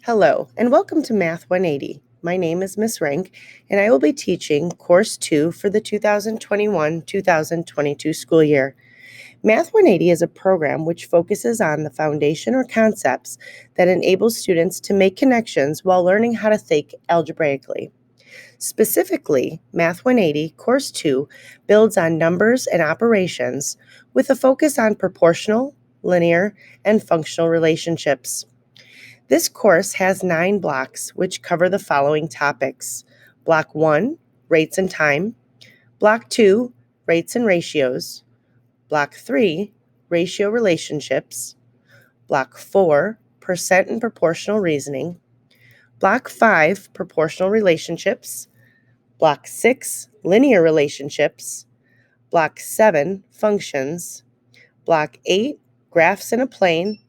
Hello, and welcome to Math 180. My name is Miss Rank, and I will be teaching Course 2 for the 2021-2022 school year. Math 180 is a program which focuses on the foundation or concepts that enable students to make connections while learning how to think algebraically. Specifically, Math 180 Course 2 builds on numbers and operations with a focus on proportional, linear, and functional relationships. This course has 9 blocks, which cover the following topics. Block 1, rates and time. Block 2, rates and ratios. Block 3, ratio relationships. Block 4, percent and proportional reasoning. Block 5, proportional relationships. Block 6, linear relationships. Block 7, functions. Block 8, graphs in a plane.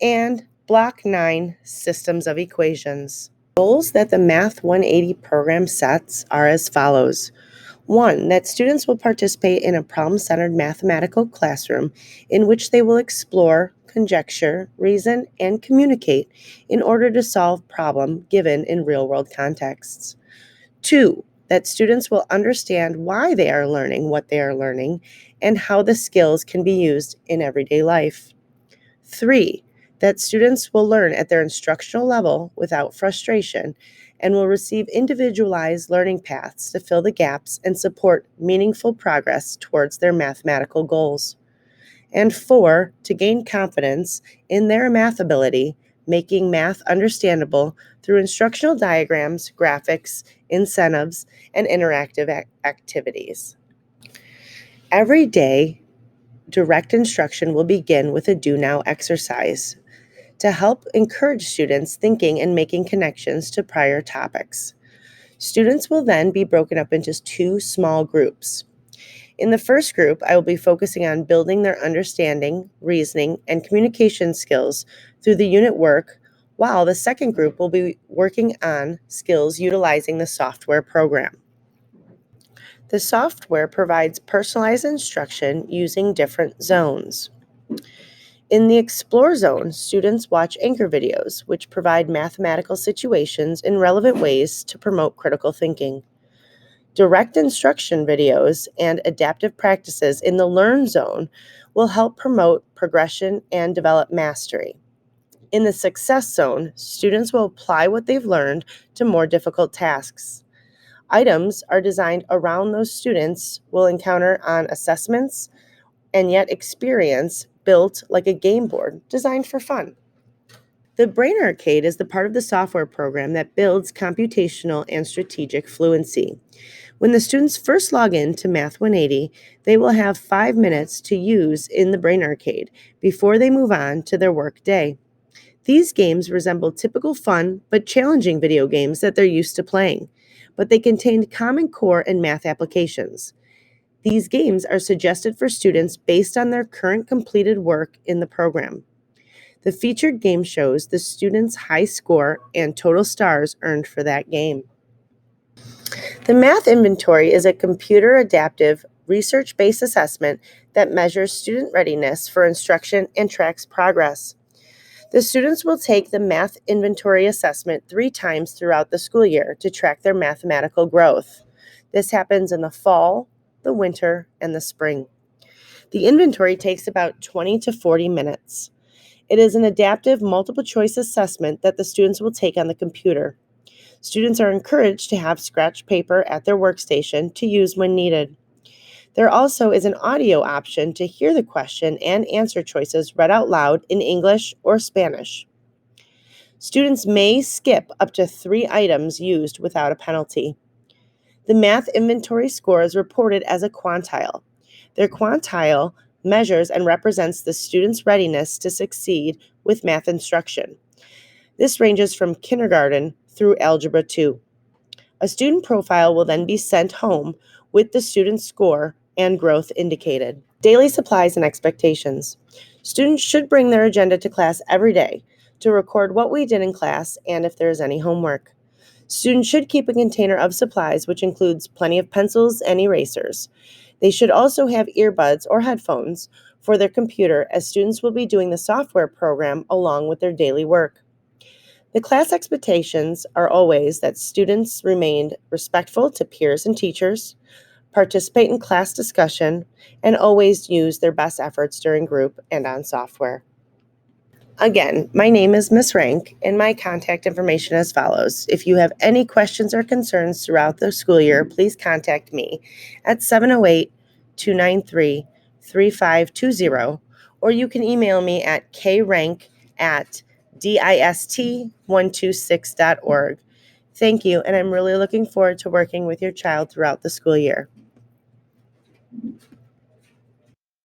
And Block 9, systems of equations. Goals that the Math 180 program sets are as follows. 1. That students will participate in a problem-centered mathematical classroom in which they will explore, conjecture, reason, and communicate in order to solve problem given in real-world contexts. 2. That students will understand why they are learning what they are learning and how the skills can be used in everyday life. 3. That students will learn at their instructional level without frustration and will receive individualized learning paths to fill the gaps and support meaningful progress towards their mathematical goals. And 4. To gain confidence in their math ability, making math understandable through instructional diagrams, graphics, incentives, and interactive activities. Every day, direct instruction will begin with a do now exercise to help encourage students thinking and making connections to prior topics. Students will then be broken up into 2 small groups. In the first group, I will be focusing on building their understanding, reasoning, and communication skills through the unit work, while the second group will be working on skills utilizing the software program. The software provides personalized instruction using different zones. In the Explore Zone, students watch anchor videos, which provide mathematical situations in relevant ways to promote critical thinking. Direct instruction videos and adaptive practices in the Learn Zone will help promote progression and develop mastery. In the Success Zone, students will apply what they've learned to more difficult tasks. Items are designed around those students will encounter on assessments and yet experience built like a game board designed for fun. The Brain Arcade is the part of the software program that builds computational and strategic fluency. When the students first log in to Math 180, they will have 5 minutes to use in the Brain Arcade before they move on to their work day. These games resemble typical fun but challenging video games that they're used to playing, but they contain common core and math applications. These games are suggested for students based on their current completed work in the program. The featured game shows the student's high score and total stars earned for that game. The Math Inventory is a computer adaptive, research-based assessment that measures student readiness for instruction and tracks progress. The students will take the Math Inventory assessment 3 times throughout the school year to track their mathematical growth. This happens in the fall, the winter, and the spring. The inventory takes about 20 to 40 minutes. It is an adaptive multiple choice assessment that the students will take on the computer. Students are encouraged to have scratch paper at their workstation to use when needed. There also is an audio option to hear the question and answer choices read out loud in English or Spanish. Students may skip up to 3 items used without a penalty. The Math Inventory score is reported as a quantile. Their quantile measures and represents the student's readiness to succeed with math instruction. This ranges from kindergarten through Algebra 2. A student profile will then be sent home with the student's score and growth indicated. Daily supplies and expectations. Students should bring their agenda to class every day to record what we did in class and if there is any homework. Students should keep a container of supplies, which includes plenty of pencils and erasers. They should also have earbuds or headphones for their computer, as students will be doing the software program along with their daily work. The class expectations are always that students remain respectful to peers and teachers, participate in class discussion, and always use their best efforts during group and on software. Again, my name is Miss Rank, and my contact information as follows. If you have any questions or concerns throughout the school year, please contact me at 708 293 3520, or you can email me at krank@dist126.org. Thank you, and I'm really looking forward to working with your child throughout the school year.